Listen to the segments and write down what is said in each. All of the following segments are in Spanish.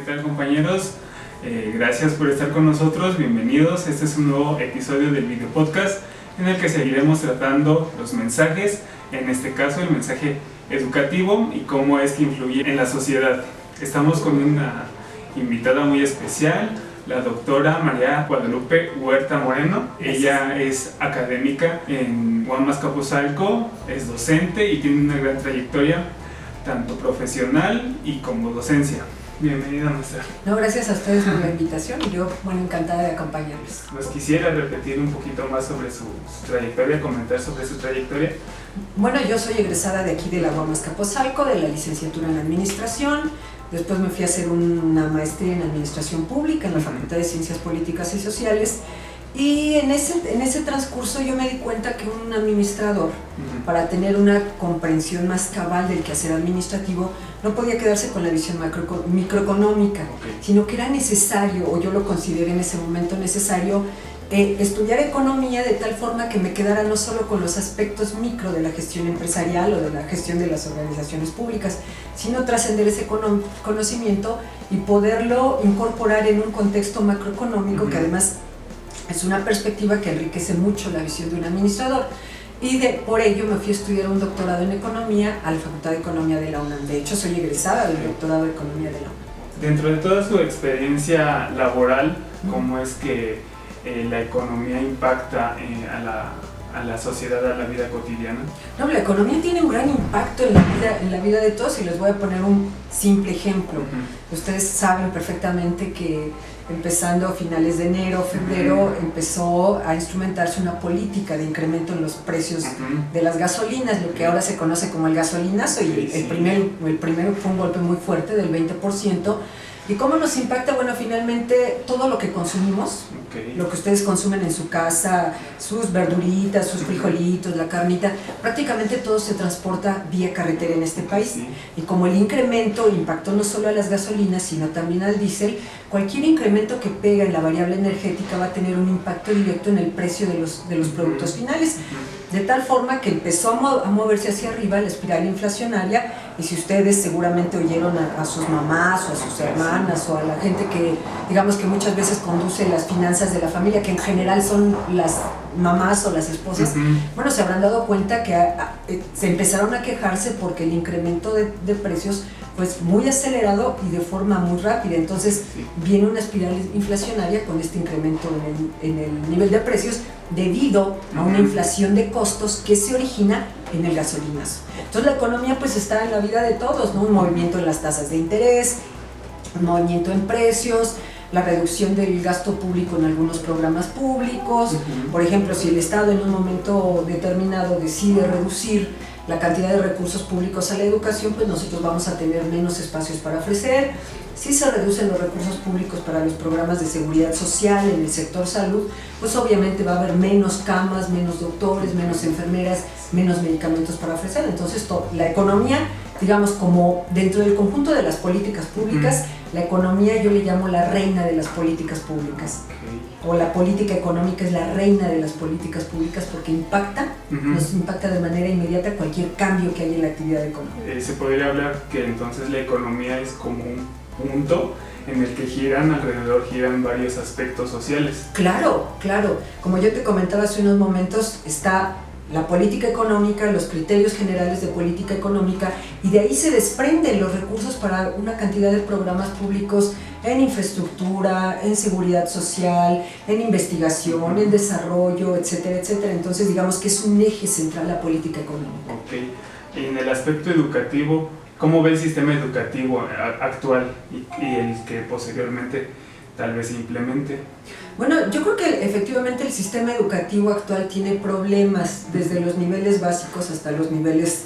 tal, compañeros? Gracias por estar con nosotros, bienvenidos. Este es un nuevo episodio del video podcast en el que seguiremos tratando los mensajes, en este caso el mensaje educativo y cómo es que influye en la sociedad. Estamos con una invitada muy especial, la doctora María Guadalupe Huerta Moreno. Ella es académica en Huamas-Capozalco, es docente y tiene una gran trayectoria tanto profesional y como docencia. Bienvenida, maestra. No, gracias a ustedes por la invitación y yo, encantada de acompañarles. Nos quisiera repetir un poquito más sobre su trayectoria, comentar sobre su trayectoria. Bueno, yo soy egresada de aquí de la Huamas-Capozalco, de la licenciatura en Administración. Después me fui a hacer una maestría en Administración Pública en la Facultad de Ciencias Políticas y Sociales. Y en ese transcurso yo me di cuenta que un administrador, para tener una comprensión más cabal del quehacer administrativo, no podía quedarse con la visión microeconómica, sino que era necesario, o yo lo consideré en ese momento necesario, estudiar economía de tal forma que me quedara no solo con los aspectos micro de la gestión empresarial o de la gestión de las organizaciones públicas, sino trascender ese conocimiento y poderlo incorporar en un contexto macroeconómico que además es una perspectiva que enriquece mucho la visión de un administrador. Y por ello me fui a estudiar un doctorado en Economía a la Facultad de Economía de la UNAM. De hecho, soy egresada del doctorado de Economía de la UNAM. Dentro de toda su experiencia laboral, ¿cómo es que la economía impacta a la sociedad, a la vida cotidiana? No, la economía tiene un gran impacto en la vida de todos y les voy a poner un simple ejemplo. Ustedes saben perfectamente que empezando a finales de enero, febrero, empezó a instrumentarse una política de incremento en los precios de las gasolinas, lo que ahora se conoce como el gasolinazo, y el primero fue un golpe muy fuerte del 20%. ¿Y cómo nos impacta? Bueno, finalmente todo lo que consumimos, lo que ustedes consumen en su casa, sus verduritas, sus frijolitos, la carnita, prácticamente todo se transporta vía carretera en este país. Y como el incremento impactó no solo a las gasolinas, sino también al diésel, cualquier incremento que pega en la variable energética va a tener un impacto directo en el precio de los productos finales. De tal forma que empezó a moverse hacia arriba la espiral inflacionaria, y si ustedes seguramente oyeron a sus mamás o a sus hermanas o a la gente que, digamos, que muchas veces conduce las finanzas de la familia, que en general son las mamás o las esposas, bueno, se habrán dado cuenta que se empezaron a quejarse porque el incremento de precios pues muy acelerado y de forma muy rápida. Entonces viene una espiral inflacionaria con este incremento en el nivel de precios debido a una inflación de costos que se origina en el gasolinazo. Entonces la economía pues está en la vida de todos, ¿no? Un movimiento en las tasas de interés, un movimiento en precios, la reducción del gasto público en algunos programas públicos. Por ejemplo, si el Estado en un momento determinado decide reducir la cantidad de recursos públicos a la educación, pues nosotros vamos a tener menos espacios para ofrecer. Si se reducen los recursos públicos para los programas de seguridad social en el sector salud, pues obviamente va a haber menos camas, menos doctores, menos enfermeras, menos medicamentos para ofrecer. Entonces la economía, digamos, como dentro del conjunto de las políticas públicas, la economía yo le llamo la reina de las políticas públicas. O la política económica es la reina de las políticas públicas porque nos impacta de manera inmediata cualquier cambio que haya en la actividad económica. Se podría hablar que entonces la economía es como un punto en el que giran varios aspectos sociales. Claro. Como yo te comentaba hace unos momentos, está la política económica, los criterios generales de política económica, y de ahí se desprenden los recursos para una cantidad de programas públicos en infraestructura, en seguridad social, en investigación, en desarrollo, etcétera, etcétera. Entonces digamos que es un eje central la política económica. En el aspecto educativo, ¿cómo ve el sistema educativo actual y el que posteriormente tal vez se implemente? Bueno, yo creo que efectivamente el sistema educativo actual tiene problemas desde los niveles básicos hasta los niveles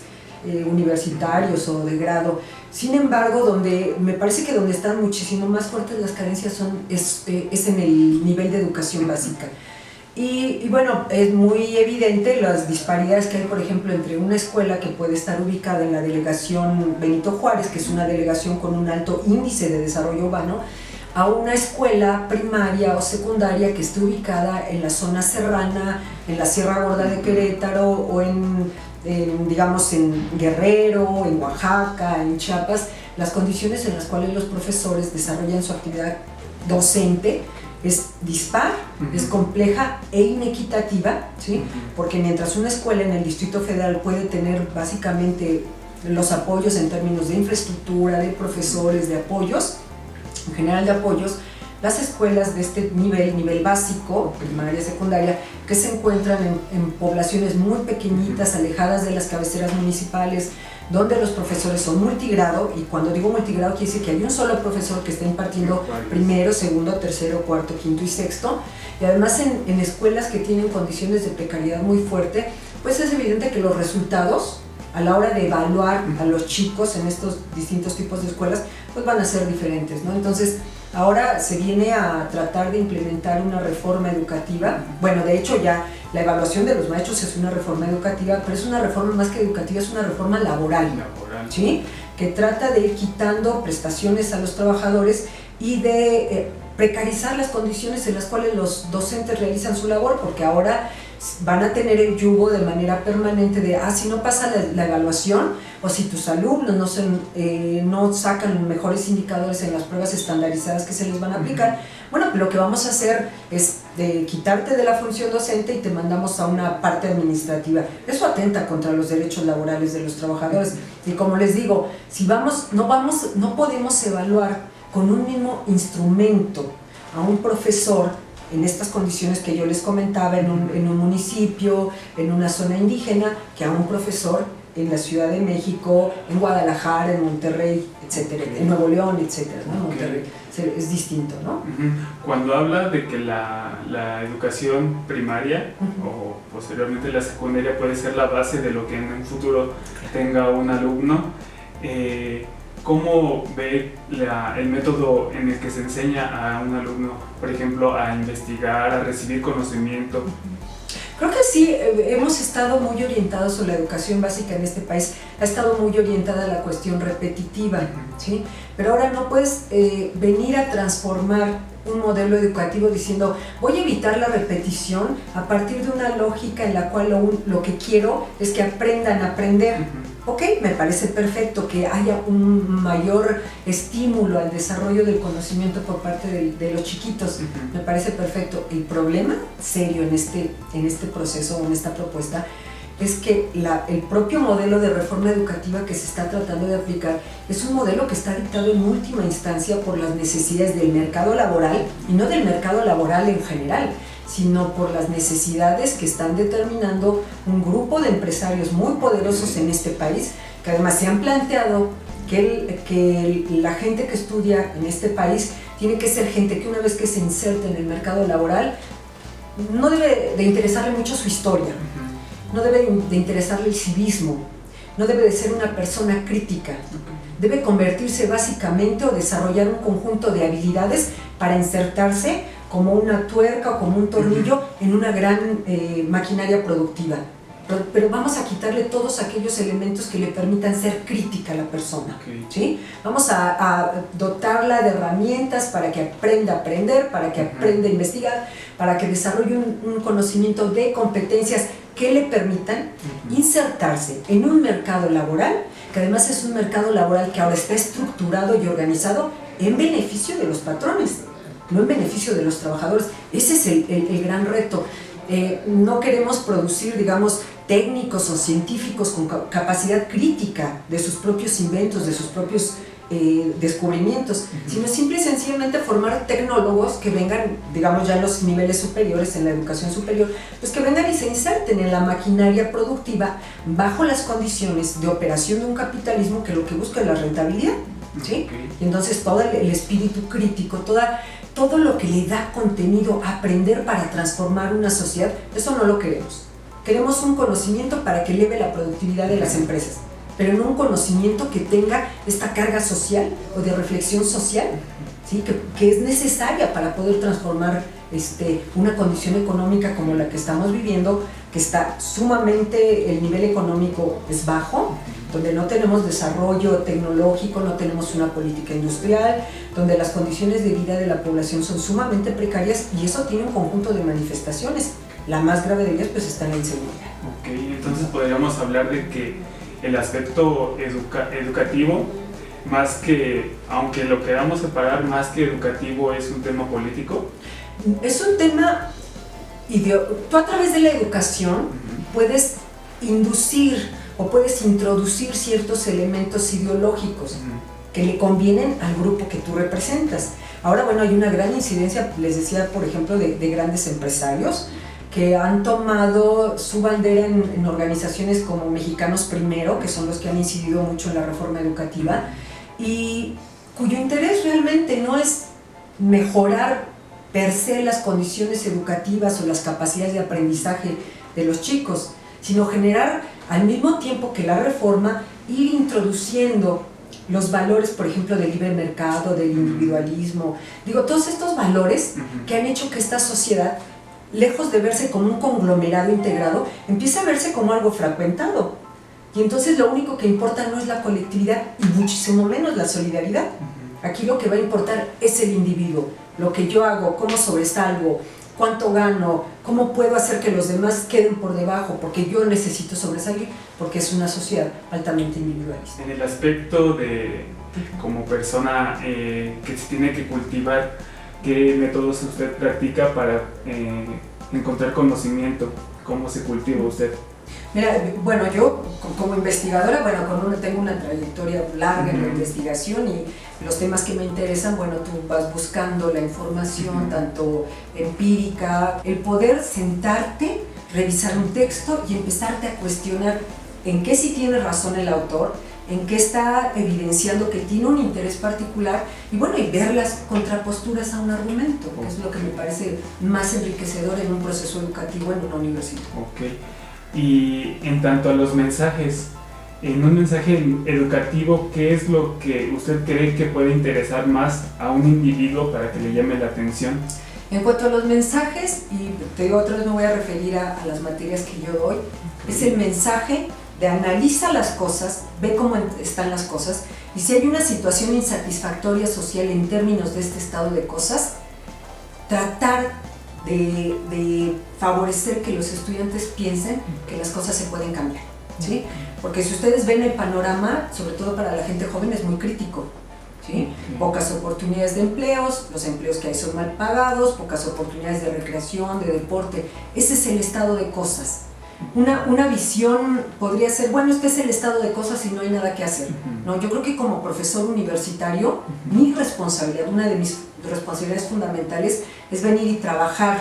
universitarios o de grado. Sin embargo, me parece que donde están muchísimo más fuertes las carencias es en el nivel de educación básica. Y bueno, es muy evidente las disparidades que hay, por ejemplo, entre una escuela que puede estar ubicada en la delegación Benito Juárez, que es una delegación con un alto índice de desarrollo urbano, a una escuela primaria o secundaria que esté ubicada en la zona serrana, en la Sierra Gorda de Querétaro o digamos en Guerrero, en Oaxaca, en Chiapas, las condiciones en las cuales los profesores desarrollan su actividad docente es dispar, es compleja e inequitativa, ¿sí? Porque mientras una escuela en el Distrito Federal puede tener básicamente los apoyos en términos de infraestructura, de profesores, de apoyos, en general de apoyos, las escuelas de este nivel básico, primaria, secundaria, que se encuentran en poblaciones muy pequeñitas, alejadas de las cabeceras municipales, donde los profesores son multigrado, y cuando digo multigrado quiere decir que hay un solo profesor que está impartiendo primero, segundo, tercero, cuarto, quinto y sexto, y además en escuelas que tienen condiciones de precariedad muy fuerte, pues es evidente que los resultados a la hora de evaluar a los chicos en estos distintos tipos de escuelas, pues van a ser diferentes, ¿no? Entonces, ahora se viene a tratar de implementar una reforma educativa. Bueno, de hecho ya la evaluación de los maestros es una reforma educativa, pero es una reforma más que educativa, es una reforma laboral. ¿Sí? Que trata de ir quitando prestaciones a los trabajadores y de precarizar las condiciones en las cuales los docentes realizan su labor, porque ahora van a tener el yugo de manera permanente de, si no pasa la evaluación, o si tus alumnos no sacan los mejores indicadores en las pruebas estandarizadas que se les van a aplicar, bueno, lo que vamos a hacer es quitarte de la función docente y te mandamos a una parte administrativa. Eso atenta contra los derechos laborales de los trabajadores. Y como les digo, si no podemos evaluar con un mismo instrumento a un profesor en estas condiciones que yo les comentaba, en un municipio, en una zona indígena, que a un profesor en la Ciudad de México, en Guadalajara, en Monterrey, etcétera, en Nuevo León, etcétera, ¿no? Monterrey, es distinto, ¿no? Cuando habla de que la educación primaria o posteriormente la secundaria puede ser la base de lo que en un futuro tenga un alumno, ¿cómo ve el método en el que se enseña a un alumno, por ejemplo, a investigar, a recibir conocimiento? Creo que sí, hemos estado muy orientados, o la educación básica en este país ha estado muy orientada a la cuestión repetitiva, ¿sí? Pero ahora no puedes venir a transformar un modelo educativo diciendo voy a evitar la repetición a partir de una lógica en la cual lo que quiero es que aprendan a aprender. Ok, me parece perfecto que haya un mayor estímulo al desarrollo del conocimiento por parte de los chiquitos, me parece perfecto. El problema serio en este proceso o en esta propuesta es que el propio modelo de reforma educativa que se está tratando de aplicar es un modelo que está dictado en última instancia por las necesidades del mercado laboral, y no del mercado laboral en general, sino por las necesidades que están determinando un grupo de empresarios muy poderosos en este país, que además se han planteado que la gente que estudia en este país tiene que ser gente que una vez que se inserte en el mercado laboral no debe de interesarle mucho su historia, no debe de interesarle el civismo, no debe de ser una persona crítica, debe convertirse básicamente o desarrollar un conjunto de habilidades para insertarse como una tuerca o como un tornillo en una gran maquinaria productiva. Pero vamos a quitarle todos aquellos elementos que le permitan ser crítica a la persona, ¿sí? Vamos a dotarla de herramientas para que aprenda a aprender, para que aprenda a investigar, para que desarrolle un conocimiento de competencias que le permitan insertarse en un mercado laboral, que además es un mercado laboral que ahora está estructurado y organizado en beneficio de los patrones, no en beneficio de los trabajadores. Ese es el gran reto. No queremos producir, digamos, técnicos o científicos con capacidad crítica de sus propios inventos, de sus propios descubrimientos, sino simple y sencillamente formar tecnólogos que vengan, digamos, ya en los niveles superiores, en la educación superior, pues que vengan y se inserten en la maquinaria productiva bajo las condiciones de operación de un capitalismo que lo que busca es la rentabilidad, ¿sí? Y entonces todo el espíritu crítico, todo lo que le da contenido a aprender para transformar una sociedad, eso no lo queremos. Queremos un conocimiento para que eleve la productividad de las empresas, pero no un conocimiento que tenga esta carga social o de reflexión social, ¿sí? que es necesaria para poder transformar una condición económica como la que estamos viviendo, que está sumamente, el nivel económico es bajo, donde no tenemos desarrollo tecnológico, no tenemos una política industrial, donde las condiciones de vida de la población son sumamente precarias, y eso tiene un conjunto de manifestaciones. La más grave de ellas pues está en la inseguridad. Ok, entonces podríamos hablar de que el aspecto educativo más que, aunque lo queramos separar, más que educativo, es un tema político? Es un tema tú a través de la educación puedes inducir o puedes introducir ciertos elementos ideológicos que le convienen al grupo que tú representas. Ahora, bueno, hay una gran incidencia, les decía, por ejemplo, de grandes empresarios que han tomado su bandera en organizaciones como Mexicanos Primero, que son los que han incidido mucho en la reforma educativa, y cuyo interés realmente no es mejorar per se las condiciones educativas o las capacidades de aprendizaje de los chicos, sino generar al mismo tiempo que la reforma, ir introduciendo los valores, por ejemplo, del libre mercado, del individualismo, todos estos valores que han hecho que esta sociedad, lejos de verse como un conglomerado integrado, empieza a verse como algo fragmentado. Y entonces lo único que importa no es la colectividad y muchísimo menos la solidaridad. Aquí lo que va a importar es el individuo, lo que yo hago, cómo sobresalgo, cuánto gano, cómo puedo hacer que los demás queden por debajo, porque yo necesito sobresalir, porque es una sociedad altamente individualista. En el aspecto de como persona que se tiene que cultivar, ¿qué métodos usted practica para encontrar conocimiento? ¿Cómo se cultiva usted? Mira, bueno, yo como investigadora, tengo una trayectoria larga en la investigación y los temas que me interesan, tú vas buscando la información tanto empírica, el poder sentarte, revisar un texto y empezarte a cuestionar en qué sí tiene razón el autor, en qué está evidenciando que tiene un interés particular y ver las contraposturas a un argumento, que es lo que me parece más enriquecedor en un proceso educativo en una universidad. Okay. Y en tanto a los mensajes, en un mensaje educativo, ¿qué es lo que usted cree que puede interesar más a un individuo para que le llame la atención? En cuanto a los mensajes, y te digo otra vez me voy a referir a las materias que yo doy, es el mensaje de analiza las cosas, ve cómo están las cosas, y si hay una situación insatisfactoria social en términos de este estado de cosas, tratar de favorecer que los estudiantes piensen que las cosas se pueden cambiar, ¿sí? Porque si ustedes ven el panorama, sobre todo para la gente joven, es muy crítico, ¿sí? Pocas oportunidades de empleos, los empleos que hay son mal pagados, pocas oportunidades de recreación, de deporte, ese es el estado de cosas. Una visión podría ser, este es el estado de cosas y no hay nada que hacer. No, yo creo que como profesor universitario, mi responsabilidad, una de mis responsabilidades fundamentales es venir y trabajar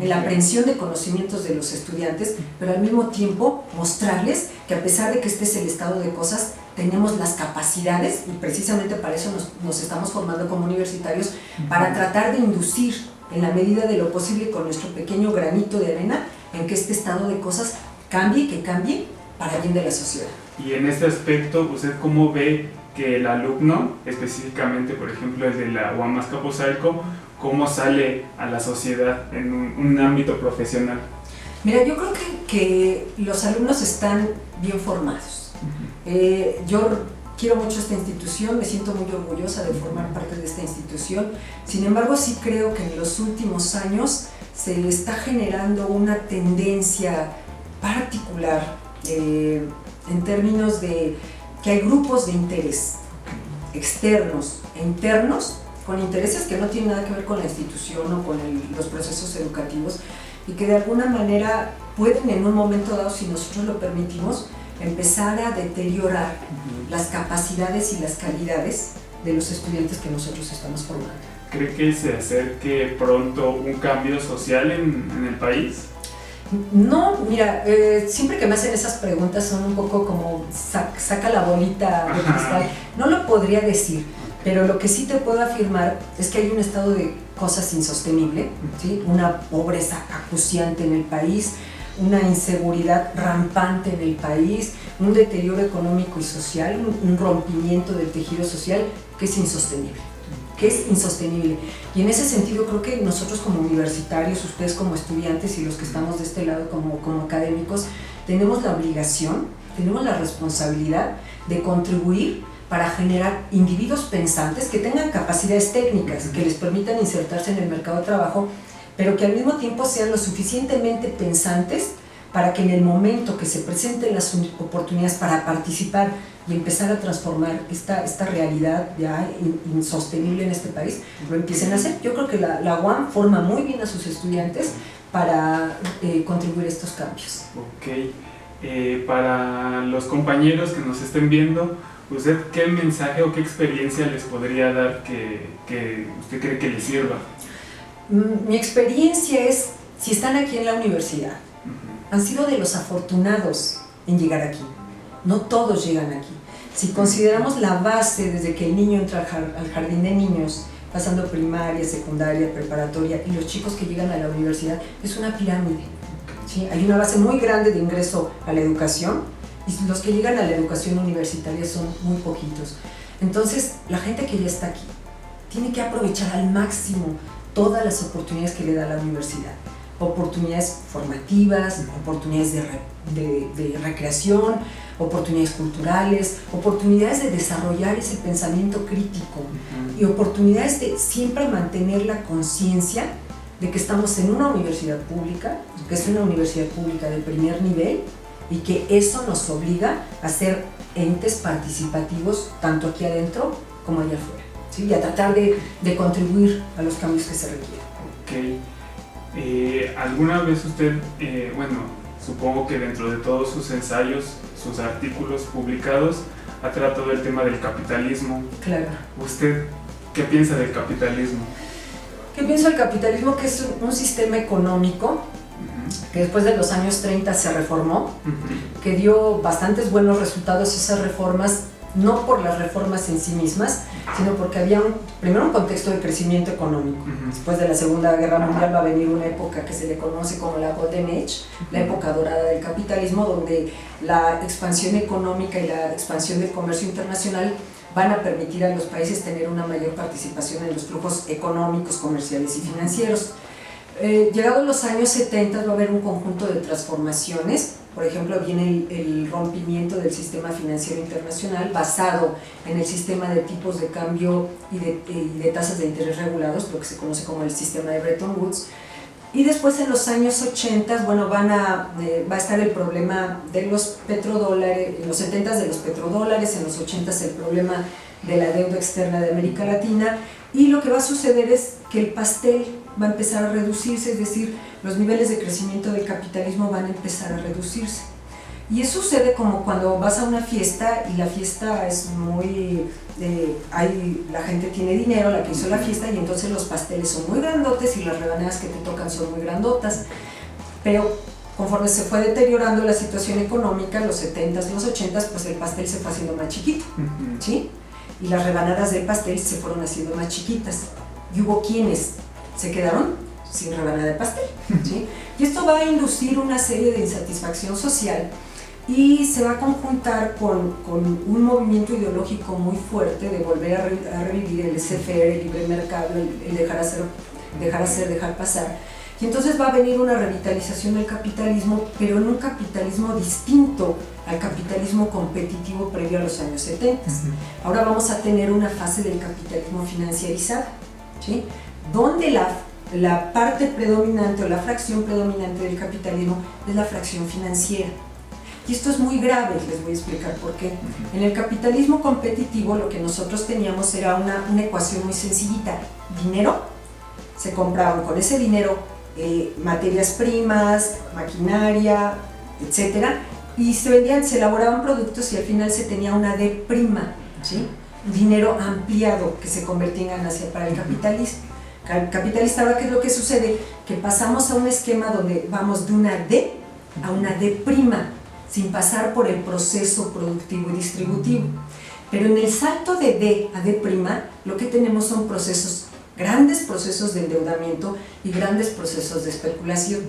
en la aprehensión de conocimientos de los estudiantes, pero al mismo tiempo mostrarles que a pesar de que este es el estado de cosas, tenemos las capacidades y precisamente para eso nos estamos formando como universitarios, para tratar de inducir en la medida de lo posible con nuestro pequeño granito de arena en que este estado de cosas cambie para bien de la sociedad. Y en este aspecto, ¿usted cómo ve que el alumno, específicamente por ejemplo el de la UAM Azcapotzalco, cómo sale a la sociedad en un ámbito profesional? Mira, yo creo que los alumnos están bien formados. Yo quiero mucho esta institución, me siento muy orgullosa de formar parte de esta institución. Sin embargo, sí creo que en los últimos años se le está generando una tendencia particular en términos de que hay grupos de interés externos e internos con intereses que no tienen nada que ver con la institución o con los procesos educativos y que de alguna manera pueden en un momento dado, si nosotros lo permitimos, empezar a deteriorar las capacidades y las calidades de los estudiantes que nosotros estamos formando. ¿Cree que se acerque pronto un cambio social en el país? No, mira, siempre que me hacen esas preguntas son un poco como saca la bolita de cristal. No lo podría decir, pero lo que sí te puedo afirmar es que hay un estado de cosas insostenible, ¿sí? Una pobreza acuciante en el país, una inseguridad rampante en el país, un deterioro económico y social, un rompimiento del tejido social que es insostenible. Y en ese sentido creo que nosotros como universitarios, ustedes como estudiantes y los que estamos de este lado como académicos, tenemos la obligación, tenemos la responsabilidad de contribuir para generar individuos pensantes que tengan capacidades técnicas, que les permitan insertarse en el mercado de trabajo, pero que al mismo tiempo sean lo suficientemente pensantes para que en el momento que se presenten las oportunidades para participar y empezar a transformar esta realidad ya insostenible en este país, lo empiecen a hacer. Yo creo que la UAM forma muy bien a sus estudiantes para contribuir a estos cambios. Ok, para los compañeros que nos estén viendo, ¿usted qué mensaje o qué experiencia les podría dar que usted cree que les sirva? Mi experiencia es, si están aquí en la universidad, han sido de los afortunados en llegar aquí. No todos llegan aquí. Si consideramos la base desde que el niño entra al jardín de niños, pasando primaria, secundaria, preparatoria, y los chicos que llegan a la universidad, es una pirámide, ¿sí? Hay una base muy grande de ingreso a la educación, y los que llegan a la educación universitaria son muy poquitos. Entonces, la gente que ya está aquí tiene que aprovechar al máximo todas las oportunidades que le da la universidad. Oportunidades formativas, oportunidades de recreación, oportunidades culturales, oportunidades de desarrollar ese pensamiento crítico y oportunidades de siempre mantener la conciencia de que estamos en una universidad pública, que es una universidad pública de primer nivel y que eso nos obliga a ser entes participativos tanto aquí adentro como allá afuera, ¿sí? Y a tratar de contribuir a los cambios que se requieren. Ok. ¿Alguna vez usted, supongo que dentro de todos sus ensayos, sus artículos publicados, ha tratado el tema del capitalismo? Claro. ¿Usted qué piensa del capitalismo? ¿Qué pienso del capitalismo? Que es un sistema económico que después de los años 30 se reformó, que dio bastantes buenos resultados esas reformas, no por las reformas en sí mismas, sino porque había primero un contexto de crecimiento económico. Después de la Segunda Guerra Mundial va a venir una época que se le conoce como la Golden Age, la época dorada del capitalismo, donde la expansión económica y la expansión del comercio internacional van a permitir a los países tener una mayor participación en los flujos económicos, comerciales y financieros. Llegados los años 70 va a haber un conjunto de transformaciones. Por ejemplo, viene el rompimiento del sistema financiero internacional basado en el sistema de tipos de cambio y de tasas de interés regulados, lo que se conoce como el sistema de Bretton Woods. Y después en los años 80, va a estar el problema de los petrodólares, en los 70 de los petrodólares, en los 80 el problema de la deuda externa de América Latina, y lo que va a suceder es que el pastel va a empezar a reducirse, es decir, los niveles de crecimiento del capitalismo van a empezar a reducirse. Y eso sucede como cuando vas a una fiesta y la fiesta es muy... la gente tiene dinero, la que hizo la fiesta, y entonces los pasteles son muy grandotes y las rebanadas que te tocan son muy grandotas. Pero conforme se fue deteriorando la situación económica, en los 70s, los 80s, pues el pastel se fue haciendo más chiquito, ¿sí? Y las rebanadas del pastel se fueron haciendo más chiquitas. Y hubo quienes se quedaron sin rebanada de pastel, ¿sí? Y esto va a inducir una serie de insatisfacción social y se va a conjuntar con un movimiento ideológico muy fuerte de volver a revivir el laissez-faire, el libre mercado, el dejar hacer, dejar pasar. Y entonces va a venir una revitalización del capitalismo, pero en un capitalismo distinto al capitalismo competitivo previo a los años 70. Ahora vamos a tener una fase del capitalismo financiarizado, ¿sí? Donde la parte predominante o la fracción predominante del capitalismo es la fracción financiera. Y esto es muy grave, les voy a explicar por qué. En el capitalismo competitivo lo que nosotros teníamos era una ecuación muy sencillita. Dinero, se compraban con ese dinero materias primas, maquinaria, etc. Y se elaboraban productos y al final se tenía una D prima, ¿sí? Dinero ampliado que se convertía en ganancia para el capitalismo. Capitalista. Ahora, ¿qué es lo que sucede? Que pasamos a un esquema donde vamos de una D a una D prima, sin pasar por el proceso productivo y distributivo. Pero en el salto de D a D prima, lo que tenemos son grandes procesos de endeudamiento y grandes procesos de especulación,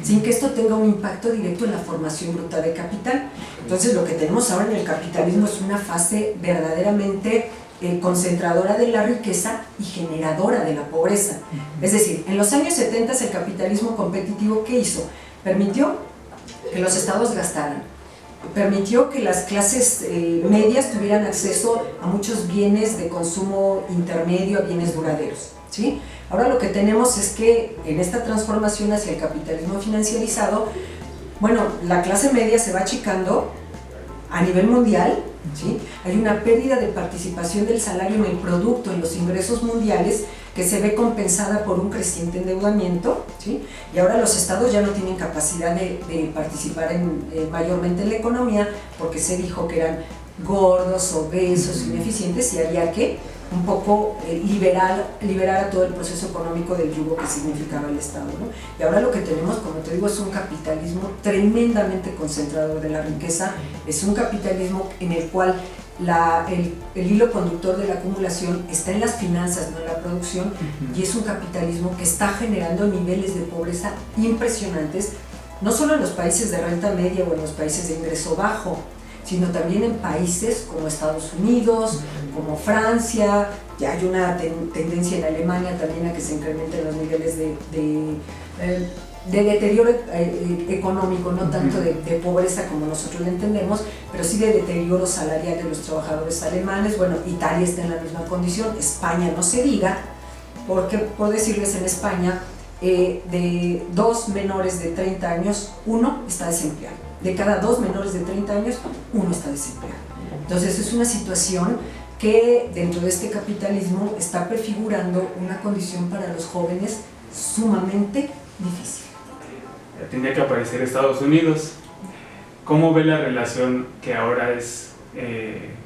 sin que esto tenga un impacto directo en la formación bruta de capital. Entonces, lo que tenemos ahora en el capitalismo es una fase verdaderamente concentradora de la riqueza y generadora de la pobreza. Es decir, en los años 70 el capitalismo competitivo, ¿qué hizo? Permitió que los estados gastaran, permitió que las clases medias tuvieran acceso a muchos bienes de consumo intermedio, a bienes duraderos, ¿sí? Ahora lo que tenemos es que en esta transformación hacia el capitalismo financiarizado, bueno, la clase media se va achicando a nivel mundial, ¿sí? Hay una pérdida de participación del salario en el producto, en los ingresos mundiales, que se ve compensada por un creciente endeudamiento, ¿sí? Y ahora los estados ya no tienen capacidad de participar mayormente en la economía, porque se dijo que eran gordos, obesos, ineficientes, y había que un poco liberar a todo el proceso económico del yugo que significaba el Estado, ¿no? Y ahora lo que tenemos, como te digo, es un capitalismo tremendamente concentrador de la riqueza, es un capitalismo en el cual el hilo conductor de la acumulación está en las finanzas, no en la producción, y es un capitalismo que está generando niveles de pobreza impresionantes, no solo en los países de renta media o en los países de ingreso bajo, sino también en países como Estados Unidos, como Francia. Ya hay una tendencia en Alemania también a que se incrementen los niveles de deterioro económico, no tanto de pobreza como nosotros lo entendemos, pero sí de deterioro salarial de los trabajadores alemanes. Bueno, Italia está en la misma condición, España no se diga, porque por decirles, en España de 2 menores de 30 años, 1 está desempleado. De cada 2 menores de 30 años, 1 está desempleado. Entonces es una situación que dentro de este capitalismo está prefigurando una condición para los jóvenes sumamente difícil. Tenía que aparecer Estados Unidos. ¿Cómo ve la relación que ahora es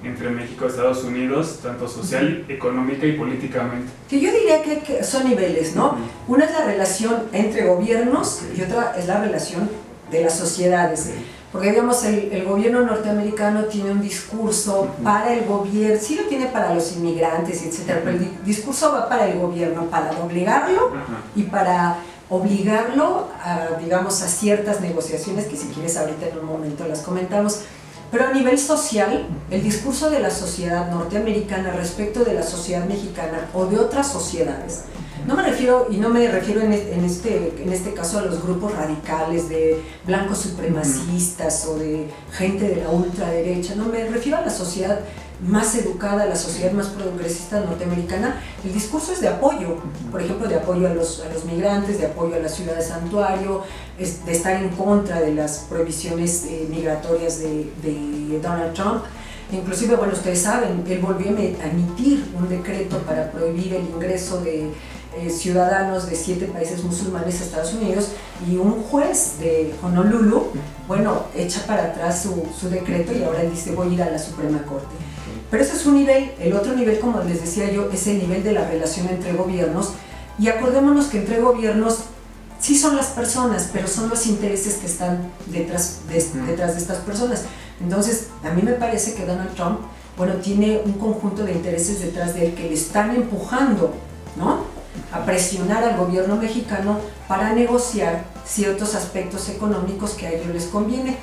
entre México y Estados Unidos, tanto social, económica y políticamente? Que yo diría que son niveles, ¿no? Una es la relación entre gobiernos y otra es la relación de las sociedades. Porque digamos, el gobierno norteamericano tiene un discurso para el gobierno, sí lo tiene para los inmigrantes, etcétera, pero el discurso va para el gobierno, para obligarlo y para obligarlo a, digamos, a ciertas negociaciones que si quieres ahorita en un momento las comentamos. Pero a nivel social, el discurso de la sociedad norteamericana respecto de la sociedad mexicana o de otras sociedades, no me refiero en este caso a los grupos radicales de blancos supremacistas o de gente de la ultraderecha, no, me refiero a la sociedad más educada, la sociedad más progresista norteamericana. El discurso es de apoyo, por ejemplo, de apoyo a los migrantes, de apoyo a la ciudad de santuario, de estar en contra de las prohibiciones migratorias de Donald Trump. Inclusive, bueno, ustedes saben, él volvió a emitir un decreto para prohibir el ingreso de ciudadanos de 7 países musulmanes a Estados Unidos, y un juez de Honolulu, bueno, echa para atrás su decreto y ahora él dice voy a ir a la Suprema Corte. Pero ese es un nivel. El otro nivel, como les decía yo, es el nivel de la relación entre gobiernos, y acordémonos que entre gobiernos sí son las personas, pero son los intereses que están detrás de estas personas. Entonces, a mí me parece que Donald Trump, bueno, tiene un conjunto de intereses detrás de él que le están empujando, ¿no?, a presionar al gobierno mexicano para negociar ciertos aspectos económicos que a ellos les conviene.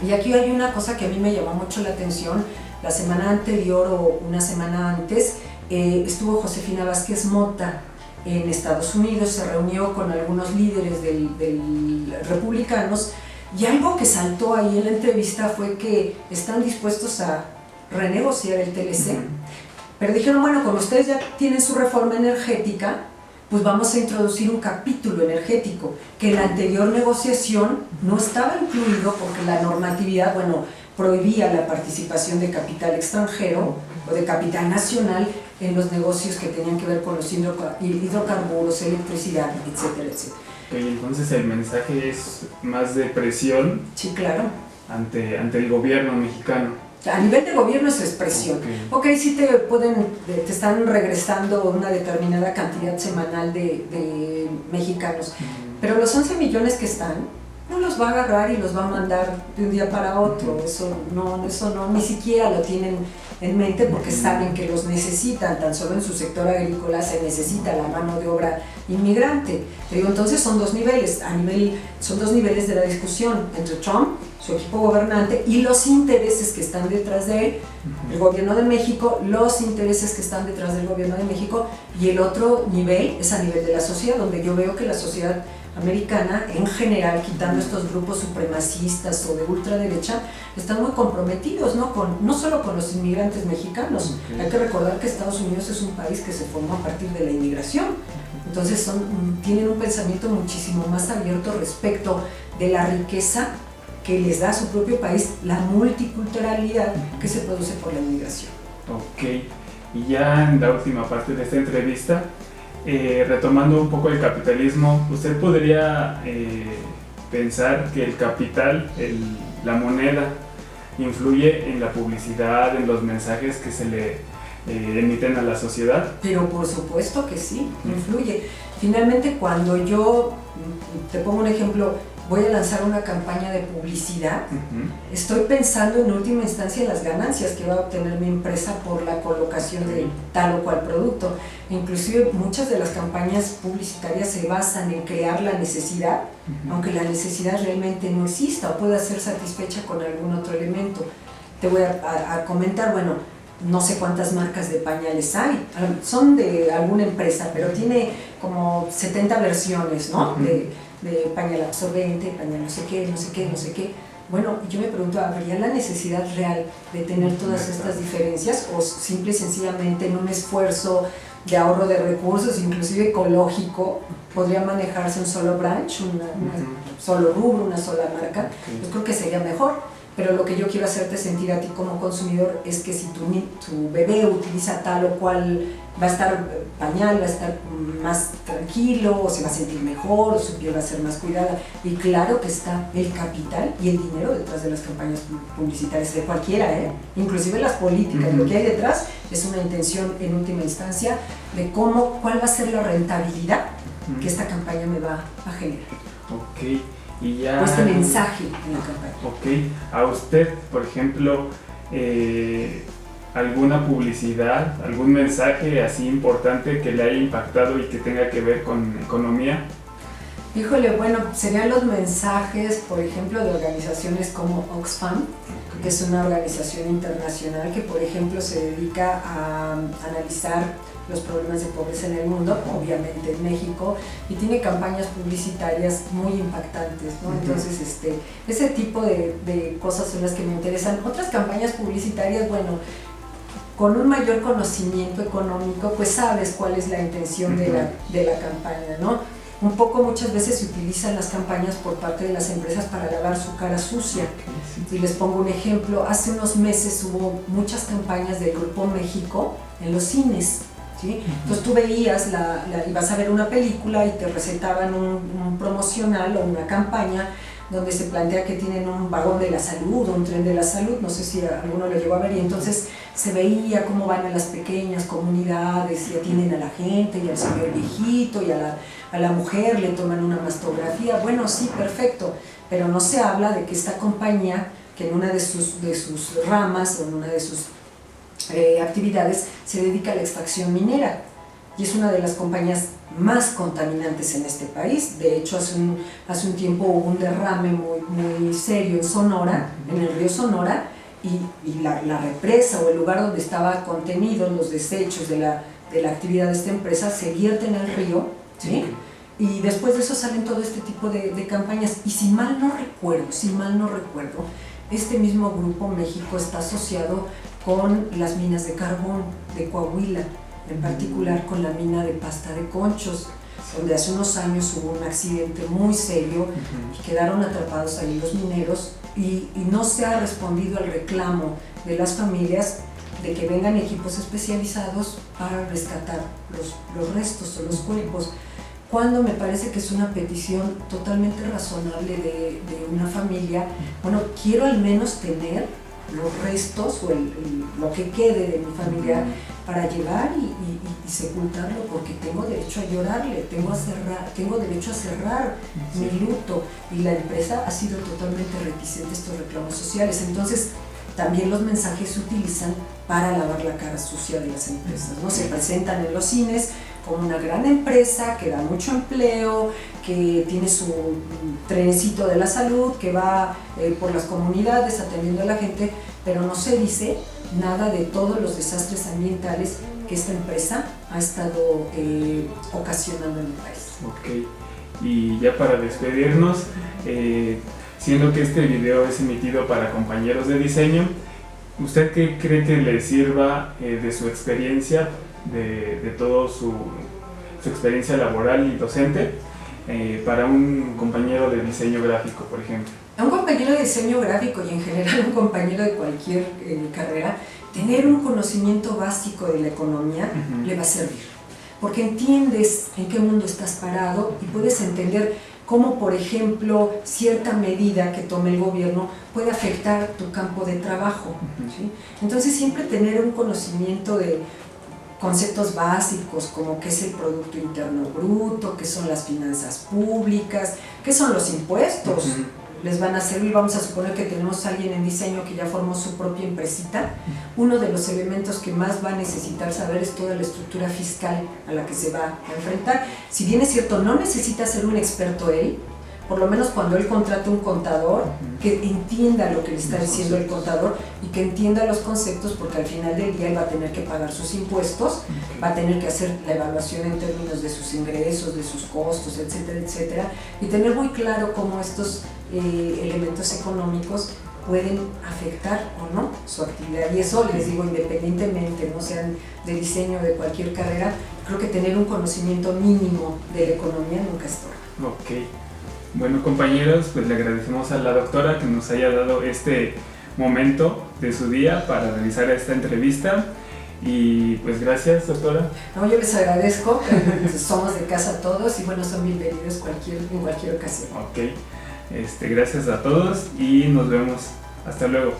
Y aquí hay una cosa que a mí me llamó mucho la atención. La semana anterior o una semana antes estuvo Josefina Vázquez Mota en Estados Unidos, se reunió con algunos líderes del republicanos, y algo que saltó ahí en la entrevista fue que están dispuestos a renegociar el TLC. Pero dijeron, bueno, como ustedes ya tienen su reforma energética, pues vamos a introducir un capítulo energético, que en la anterior negociación no estaba incluido porque la normatividad, bueno, prohibía la participación de capital extranjero o de capital nacional en los negocios que tenían que ver con los hidrocarburos, electricidad, etcétera, etcétera. Okay, entonces el mensaje es más de presión. Sí, claro. Ante el gobierno mexicano. A nivel de gobierno es expresión. Ok, sí te están regresando una determinada cantidad semanal de mexicanos, pero los 11 millones que están, no los va a agarrar y los va a mandar de un día para otro. Eso no, ni siquiera lo tienen en mente, porque saben que los necesitan. Tan solo en su sector agrícola se necesita la mano de obra inmigrante. Te digo, entonces son 2 niveles, son 2 niveles de la discusión entre Trump, su equipo gobernante, y los intereses que están detrás de él, el gobierno de México, los intereses que están detrás del gobierno de México. Y el otro nivel es a nivel de la sociedad, donde yo veo que la sociedad americana en general, quitando estos grupos supremacistas o de ultraderecha, están muy comprometidos, no solo con los inmigrantes mexicanos. Hay que recordar que Estados Unidos es un país que se formó a partir de la inmigración. Entonces tienen un pensamiento muchísimo más abierto respecto de la riqueza que les da a su propio país la multiculturalidad que se produce por la inmigración. Ok, y ya en la última parte de esta entrevista, retomando un poco el capitalismo, ¿usted podría pensar que el capital, la moneda, influye en la publicidad, en los mensajes que se le emiten a la sociedad? Pero por supuesto que sí, influye. Finalmente, cuando yo, te pongo un ejemplo, voy a lanzar una campaña de publicidad, estoy pensando en última instancia en las ganancias que va a obtener mi empresa por la colocación de tal o cual producto. Inclusive muchas de las campañas publicitarias se basan en crear la necesidad, aunque la necesidad realmente no exista o pueda ser satisfecha con algún otro elemento. Te voy a comentar, bueno, no sé cuántas marcas de pañales hay, son de alguna empresa, pero tiene como 70 versiones, ¿no? De pañal absorbente, pañal no sé qué, no sé qué, no sé qué. Bueno, yo me pregunto, ¿habría la necesidad real de tener todas estas diferencias o simple y sencillamente en un esfuerzo de ahorro de recursos, inclusive ecológico, podría manejarse un solo branch, un solo rubro, una sola marca? Yo creo que sería mejor. Pero lo que yo quiero hacerte sentir a ti como consumidor es que si tu bebé utiliza tal o cual, va a estar pañal, va a estar más tranquilo, o se va a sentir mejor, o su piel va a ser más cuidada. Y claro que está el capital y el dinero detrás de las campañas publicitarias de cualquiera, inclusive las políticas. Lo que hay detrás es una intención en última instancia de cuál va a ser la rentabilidad que esta campaña me va a generar. Ok. Y ya, o este mensaje en la campaña. Ok, a usted, por ejemplo, alguna publicidad, algún mensaje así importante que le haya impactado y que tenga que ver con economía. Híjole, bueno, serían los mensajes, por ejemplo, de organizaciones como Oxfam, que es una organización internacional que, por ejemplo, se dedica a analizar los problemas de pobreza en el mundo, obviamente en México, y tiene campañas publicitarias muy impactantes, ¿no? Entonces, ese tipo de cosas son las que me interesan. Otras campañas publicitarias, bueno, con un mayor conocimiento económico, pues sabes cuál es la intención de la campaña, ¿no? Un poco muchas veces se utilizan las campañas por parte de las empresas para lavar su cara sucia. Y les pongo un ejemplo, hace unos meses hubo muchas campañas del Grupo México en los cines, ¿sí? Entonces tú veías, ibas a ver una película y te recetaban un promocional o una campaña donde se plantea que tienen un vagón de la salud o un tren de la salud, no sé si alguno lo llegó a ver, y entonces se veía cómo van a las pequeñas comunidades y atienden a la gente y al señor viejito y a la mujer le toman una mastografía. Bueno, sí, perfecto, pero no se habla de que esta compañía, que en una de sus ramas o en una de sus actividades se dedica a la extracción minera, y es una de las compañías más contaminantes en este país. De hecho, hace un tiempo hubo un derrame muy serio en Sonora, en el río Sonora, y la represa o el lugar donde estaban contenidos los desechos de la actividad de esta empresa se vierte en el río, ¿sí? Y después de eso salen todo este tipo de campañas. Y si mal no recuerdo, este mismo Grupo México está asociado con las minas de carbón de Coahuila, en particular con la mina de Pasta de Conchos, donde hace unos años hubo un accidente muy serio y quedaron atrapados ahí los mineros, y no se ha respondido al reclamo de las familias de que vengan equipos especializados para rescatar los restos o los cuerpos, cuando me parece que es una petición totalmente razonable de una familia. Bueno, quiero al menos tener los restos o lo que quede de mi familiar para llevar y sepultarlo, porque tengo derecho a llorarle, tengo derecho a cerrar mi luto, y la empresa ha sido totalmente reticente a estos reclamos sociales. Entonces también los mensajes se utilizan para lavar la cara sucia de las empresas, ¿no? Se presentan en los cines como una gran empresa que da mucho empleo, que tiene su trenecito de la salud, que va por las comunidades atendiendo a la gente, pero no se dice nada de todos los desastres ambientales que esta empresa ha estado ocasionando en el país. Ok, y ya para despedirnos, siendo que este video es emitido para compañeros de diseño, ¿usted qué cree que le sirva de su experiencia, de toda su experiencia laboral y docente, para un compañero de diseño gráfico, por ejemplo? A un compañero de diseño gráfico y en general un compañero de cualquier carrera, tener un conocimiento básico de la economía le va a servir, porque entiendes en qué mundo estás parado y puedes entender cómo, por ejemplo, cierta medida que tome el gobierno puede afectar tu campo de trabajo, ¿sí? Entonces siempre tener un conocimiento de conceptos básicos como qué es el Producto Interno Bruto, qué son las finanzas públicas, qué son los impuestos, les van a servir. Vamos a suponer que tenemos a alguien en diseño que ya formó su propia empresita. Uno de los elementos que más va a necesitar saber es toda la estructura fiscal a la que se va a enfrentar. Si bien es cierto, no necesita ser un experto él, por lo menos cuando él contrata un contador, que entienda lo que le está diciendo el contador y que entienda los conceptos, porque al final del día él va a tener que pagar sus impuestos, va a tener que hacer la evaluación en términos de sus ingresos, de sus costos, etcétera, etcétera, y tener muy claro cómo estos elementos económicos pueden afectar o no su actividad. Y eso les digo, independientemente, no sean de diseño o de cualquier carrera, creo que tener un conocimiento mínimo de la economía nunca estorba. Ok. Bueno, compañeros, pues le agradecemos a la doctora que nos haya dado este momento de su día para realizar esta entrevista. Y pues gracias, doctora. No, yo les agradezco, somos de casa todos y bueno, son bienvenidos en cualquier ocasión. Ok, gracias a todos y nos vemos. Hasta luego.